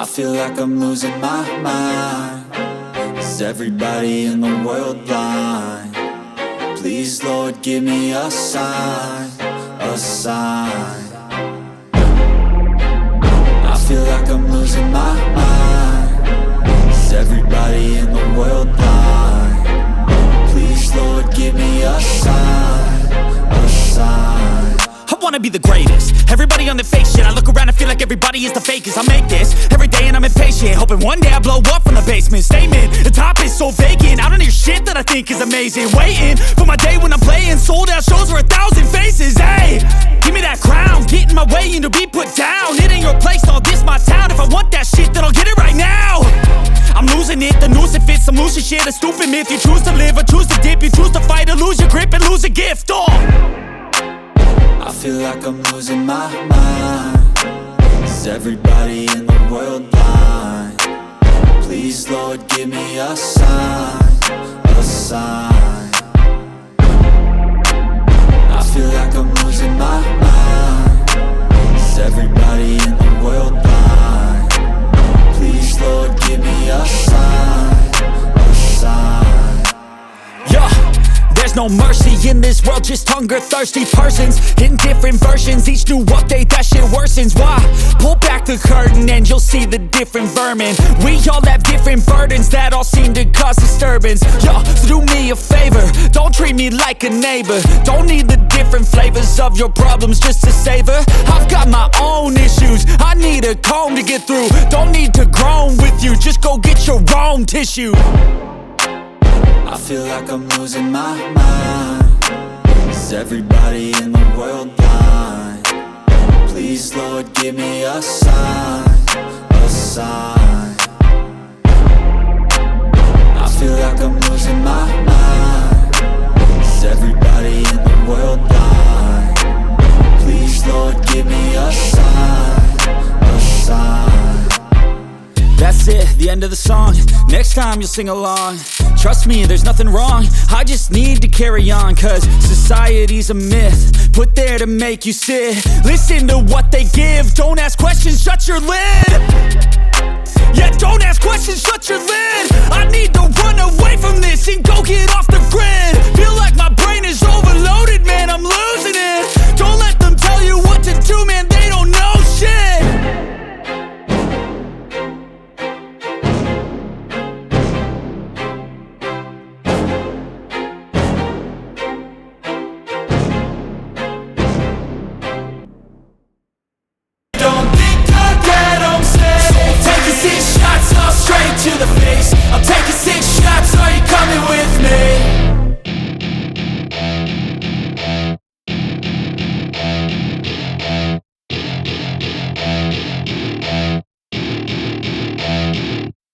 I feel like I'm losing my mind. Is everybody in the world blind? Please, Lord, give me a sign, a sign. I feel like I'm losing my mind. Is everybody in the world blind? Please, Lord, give me a sign, a sign. I wanna be the greatest. Everybody on the fake shit. I look around and feel like everybody is the fakest. I make this every day and I'm impatient, hoping one day I blow up from the basement. Statement, the top is so vacant. I don't hear shit that I think is amazing. Waiting for my day when I'm playing sold out shows for 1,000 faces. Hey, give me that crown, get in my way and to be put down. It ain't your place, all this my town. If I want that shit, then I'll get it right now. I'm losing it, the noose it fits. I'm losing shit, a stupid myth. You choose to live or choose to dip. You choose to fight or lose your grip and lose a gift. I feel like I'm losing my mind. Is everybody in the world blind? Please, Lord, give me a sign, a sign. I feel like I'm losing my mind. Is everybody in the world blind? Please, Lord, give me a sign, a sign. Yeah. There's no mercy in this world, just hunger-thirsty persons in different versions. Each new update, that shit worsens. Why? Pull back the curtain and you'll see the different vermin. We all have different burdens that all seem to cause disturbance. Yo, so do me a favor, don't treat me like a neighbor. Don't need the different flavors of your problems just to savor. I've got my own issues, I need a comb to get through. Don't need to groan with you, just go get your own tissue. I feel like I'm losing my mind. Is everybody in the world blind? Please, Lord, give me a sign, a sign. I feel like I'm losing my mind. Is everybody in the world blind? Please, Lord, give me a sign, a sign. That's it, the end of the song. Next time you'll sing along. Trust me, there's nothing wrong. I just need to carry on, cause society's a myth put there to make you sit. Listen to what they give. Don't ask questions, shut your lid. Yeah, don't ask questions, shut your lid. I need to run away from this and go get off the grid.